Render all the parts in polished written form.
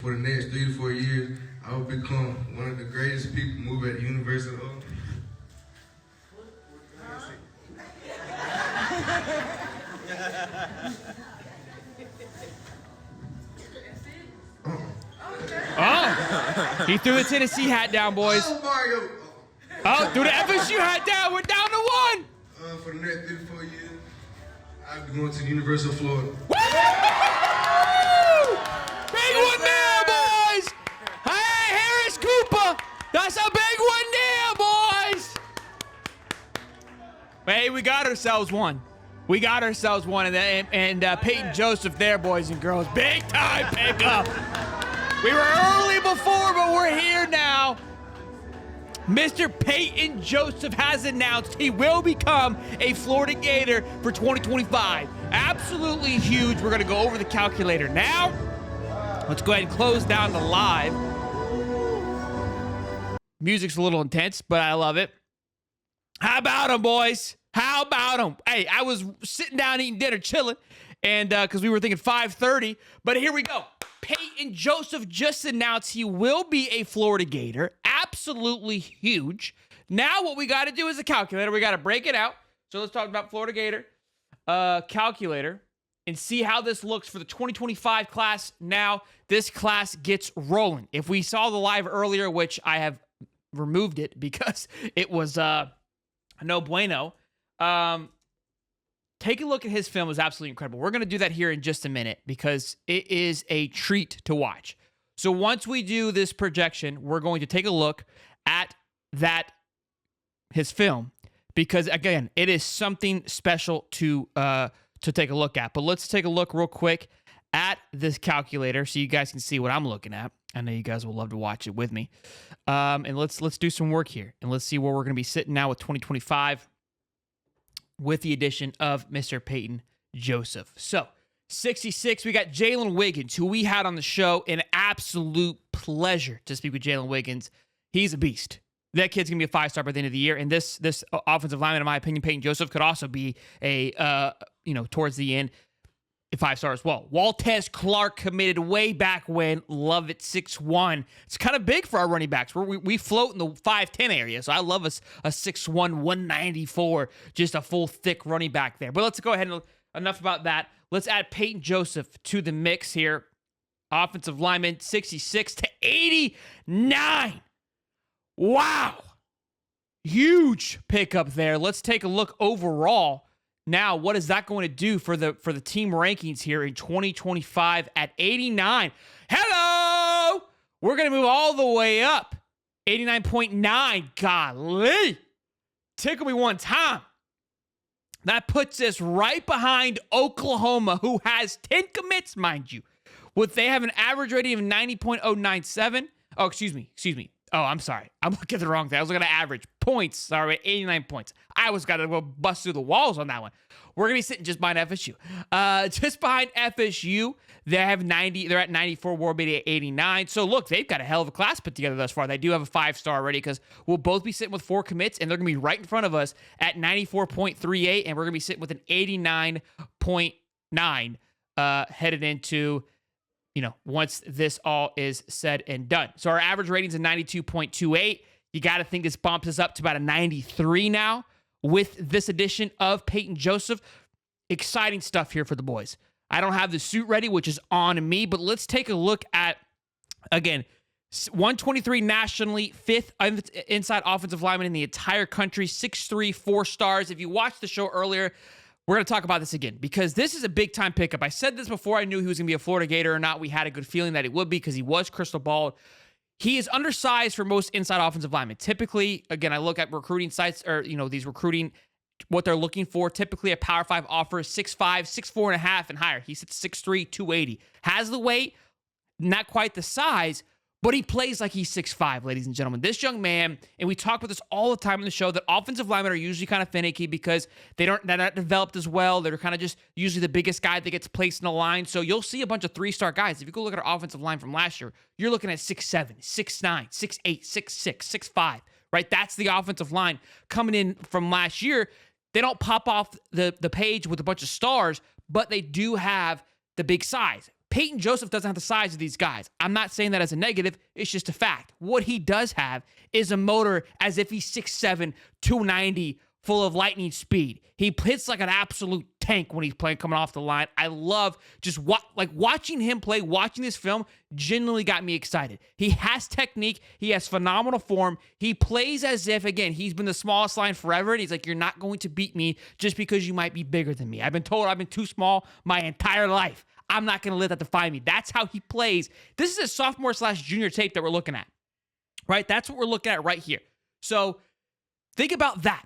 For the next 3 to 4 years, I will become one of the greatest people move at the University of Oh, he threw the Tennessee hat down, boys. Oh, Mario. Oh, threw the FSU hat down. We're down to one. For the next 3 to 4 years, I'll be going to the University of Florida. Woo! Big one there, boys. Hey, Harris Cooper. That's a big one there, boys. Hey, we got ourselves one. We got ourselves one. And Peyton Joseph there, boys and girls. Big time pickup. We were early before, but we're here now. Mr. Peyton Joseph has announced he will become a Florida Gator for 2025. Absolutely huge. We're going to go over the calculator now. Let's go ahead and close down the live. Music's a little intense, but I love it. How about him, boys? How about him? Hey, I was sitting down eating dinner, chilling, and because we were thinking 5:30, but here we go. Peyton Joseph just announced he will be a Florida Gator. Absolutely huge. Now what we got to do is a calculator. We got to break it out. So let's talk about Florida Gator calculator and see how this looks for the 2025 class. Now this class gets rolling. If we saw the live earlier, which I have removed it because it was no bueno. Take a look at his film. It was absolutely incredible. We're going to do that here in just a minute because it is a treat to watch. So once we do this projection, we're going to take a look at his film, because again, it is something special to take a look at. But let's take a look real quick at this calculator so you guys can see what I'm looking at. I know you guys will love to watch it with me. And let's do some work here and let's see where we're going to be sitting now with 2025. With the addition of Mr. Peyton Joseph. So, 66, we got Jalen Wiggins, who we had on the show. An absolute pleasure to speak with Jalen Wiggins. He's a beast. That kid's going to be a 5-star by the end of the year. And this offensive lineman, in my opinion, Peyton Joseph, could also be towards the end, a 5-star as well. Waltez Clark committed way back when. Love it, 6'1". It's kind of big for our running backs. We float in the 5'10 area, so I love a 6'1", 194, just a full thick running back there. But let's go ahead and enough about that. Let's add Peyton Joseph to the mix here. Offensive lineman, 66 to 89. Wow. Huge pickup there. Let's take a look overall. Now, what is that going to do for the team rankings here in 2025 at 89? Hello! We're going to move all the way up. 89.9. Golly. Tickle me one time. That puts us right behind Oklahoma, who has 10 commits, mind you. They have an average rating of 90.097. Oh, excuse me. Oh, I'm sorry. I'm looking at the wrong thing. I was looking at average points. Sorry, 89 points. I was got to go bust through the walls on that one. We're going to be sitting just behind FSU. Just behind FSU, they have 90. They're at 94. We'll be at 89. So, look, they've got a hell of a class put together thus far. They do have a 5-star already because we'll both be sitting with 4 commits, and they're going to be right in front of us at 94.38, and we're going to be sitting with an 89.9 headed into once this all is said and done. So our average rating is a 92.28. You got to think this bumps us up to about a 93 now with this addition of Peyton Joseph. Exciting stuff here for the boys. I don't have the suit ready, which is on me, but let's take a look at, again, 123 nationally, 5th inside offensive lineman in the entire country, 6'3", 4 stars. If you watched the show earlier, we're going to talk about this again because this is a big-time pickup. I said this before I knew he was going to be a Florida Gator or not. We had a good feeling that he would be because he was crystal balled. He is undersized for most inside offensive linemen. Typically, again, I look at recruiting sites or, these recruiting, what they're looking for. Typically, a Power 5 offers 6'5", 6'4.5", and higher. He's at 6'3", 280. Has the weight, not quite the size, but he plays like he's 6'5", ladies and gentlemen. This young man, and we talk about this all the time on the show, that offensive linemen are usually kind of finicky because they're not developed as well. They're kind of just usually the biggest guy that gets placed in the line. So you'll see a bunch of 3-star guys. If you go look at our offensive line from last year, you're looking at 6'7", 6'9", 6'8", 6'6", 6'5", right? That's the offensive line coming in from last year. They don't pop off the page with a bunch of stars, but they do have the big size. Peyton Joseph doesn't have the size of these guys. I'm not saying that as a negative. It's just a fact. What he does have is a motor as if he's 6'7", 290, full of lightning speed. He hits like an absolute tank when he's playing coming off the line. I love just watching him play, watching this film genuinely got me excited. He has technique. He has phenomenal form. He plays as if, again, he's been the smallest line forever, and he's like, you're not going to beat me just because you might be bigger than me. I've been told I've been too small my entire life. I'm not going to let that define me. That's how he plays. This is a sophomore/junior tape that we're looking at, right? That's what we're looking at right here. So think about that.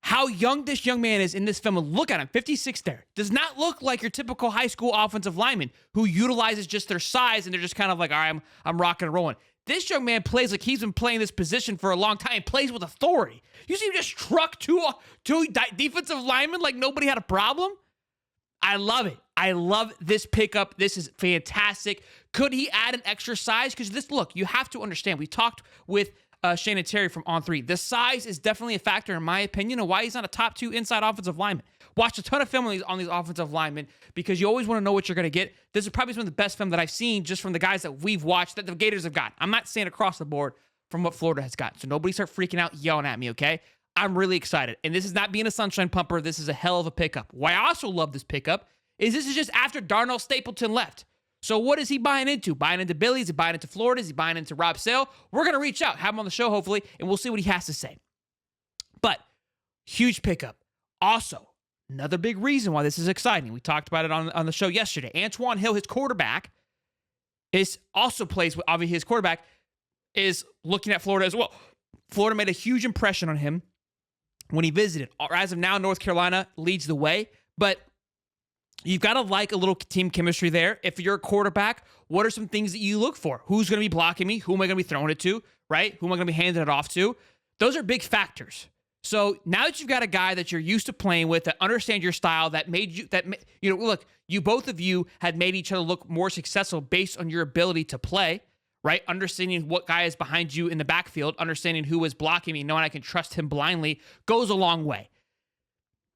How young this young man is in this film. Look at him, 56 there. Does not look like your typical high school offensive lineman who utilizes just their size and they're just kind of like, all right, I'm rocking and rolling. This young man plays like he's been playing this position for a long time, plays with authority. You see him just truck two defensive linemen like nobody had a problem? I love it. I love this pickup. This is fantastic. Could he add an extra size? Because this, look, you have to understand. We talked with Shane and Terry from On 3. The size is definitely a factor, in my opinion, of why he's not a top 2 inside offensive lineman. Watched a ton of film on these offensive linemen because you always want to know what you're going to get. This is probably some of the best film that I've seen just from the guys that we've watched that the Gators have got. I'm not saying across the board from what Florida has got. So nobody start freaking out, yelling at me, okay? I'm really excited. And this is not being a sunshine pumper. This is a hell of a pickup. Why I also love this pickup is this is just after Darnell Stapleton left. So what is he buying into? Buying into Billy? Is he buying into Florida? Is he buying into Rob Sale? We're going to reach out, have him on the show hopefully, and we'll see what he has to say. But huge pickup. Also, another big reason why this is exciting. We talked about it on the show yesterday. Antoine Hill, his quarterback, is also plays with, obviously his quarterback is looking at Florida as well. Florida made a huge impression on him when he visited. As of now, North Carolina leads the way, but you've got to like a little team chemistry there. If you're a quarterback, what are some things that you look for? Who's going to be blocking me? Who am I going to be throwing it to? Right? Who am I going to be handing it off to? Those are big factors. So now that you've got a guy that you're used to playing with, that understands your style, that made you, look, you both of you had made each other look more successful based on your ability to play, right? Understanding what guy is behind you in the backfield, understanding who is blocking me, knowing I can trust him blindly goes a long way.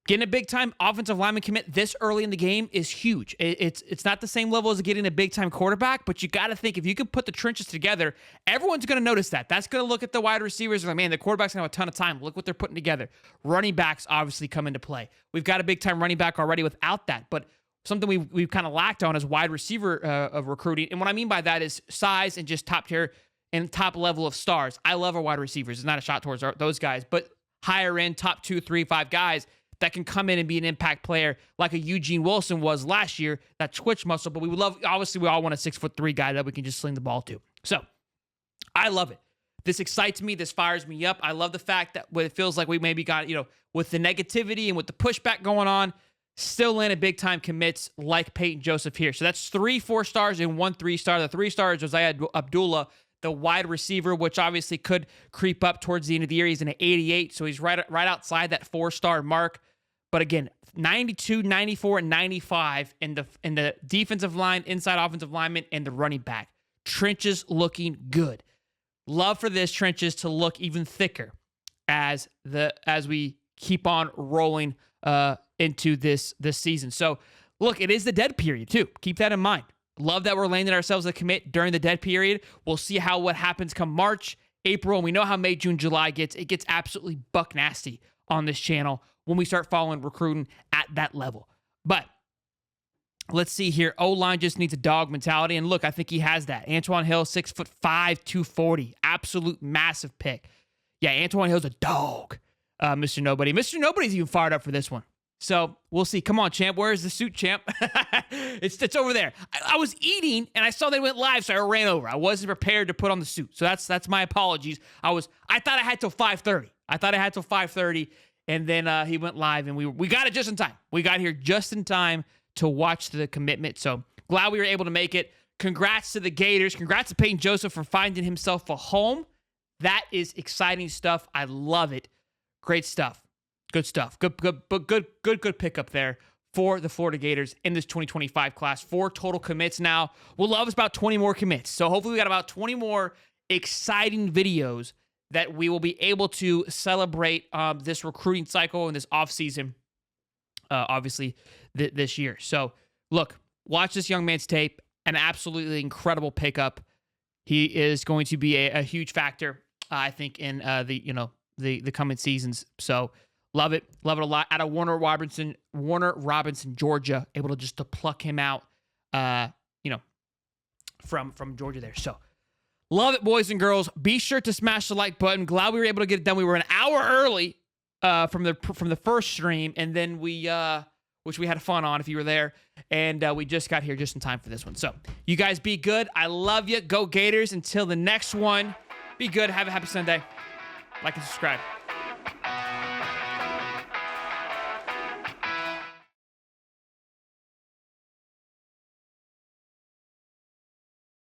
Getting a big-time offensive lineman commit this early in the game is huge. It's not the same level as getting a big-time quarterback, but you got to think if you can put the trenches together, everyone's going to notice that. That's going to look at the wide receivers and like, man, the quarterback's going to have a ton of time. Look what they're putting together. Running backs obviously come into play. We've got a big-time running back already without that, but something we've kind of lacked on is wide receiver of recruiting. And what I mean by that is size and just top tier and top level of stars. I love our wide receivers. It's not a shot towards those guys, but higher end, top 2, 3, 5 guys that can come in and be an impact player like a Eugene Wilson was last year, that twitch muscle. But we would love, obviously, we all want a 6'3" guy that we can just sling the ball to. So I love it. This excites me. This fires me up. I love the fact that it feels like we maybe got, with the negativity and with the pushback going on, still landed big time commits like Peyton Joseph here. So that's 3 4-stars and 1 3-star. The 3-star is Josiah Abdullah, the wide receiver, which obviously could creep up towards the end of the year. He's in an 88, so he's right outside that 4-star mark. But again, 92, 94, and 95 in the defensive line, inside offensive lineman, and the running back. Trenches looking good. Love for this trenches to look even thicker as we keep on rolling into this season. So look, it is the dead period too. Keep that in mind. Love that we're landing ourselves a commit during the dead period. We'll see what happens come March, April, and we know how May, June, July gets. It gets absolutely buck nasty on this channel when we start following recruiting at that level. But let's see here. O-line just needs a dog mentality. And look, I think he has that. Antoine Hill, 6'5", 240. Absolute massive pick. Yeah, Antoine Hill's a dog, Mr. Nobody. Mr. Nobody's even fired up for this one. So we'll see. Come on, champ. Where's the suit, champ? It's over there. I was eating and I saw they went live, so I ran over. I wasn't prepared to put on the suit. So that's my apologies. I thought I had till 5:30. And then he went live, and we got it just in time. We got here just in time to watch the commitment. So glad we were able to make it. Congrats to the Gators. Congrats to Peyton Joseph for finding himself a home. That is exciting stuff. I love it. Great stuff. Good stuff. Good pickup there for the Florida Gators in this 2025 class. 4 total commits now. We'll love us about 20 more commits. So hopefully we got about 20 more exciting videos that we will be able to celebrate this recruiting cycle and this offseason, obviously, this year. So, look, watch this young man's tape. an absolutely incredible pickup. He is going to be a huge factor, I think, in the coming seasons. So love it a lot. Out of Warner Robinson, Georgia, able to just to pluck him out, from Georgia there. So love it, boys and girls. Be sure to smash the like button. Glad we were able to get it done. We were an hour early from the first stream, and then which we had fun on if you were there, and we just got here just in time for this one. So you guys be good. I love you. Go Gators. Until the next one, be good. Have a happy Sunday. Like and subscribe.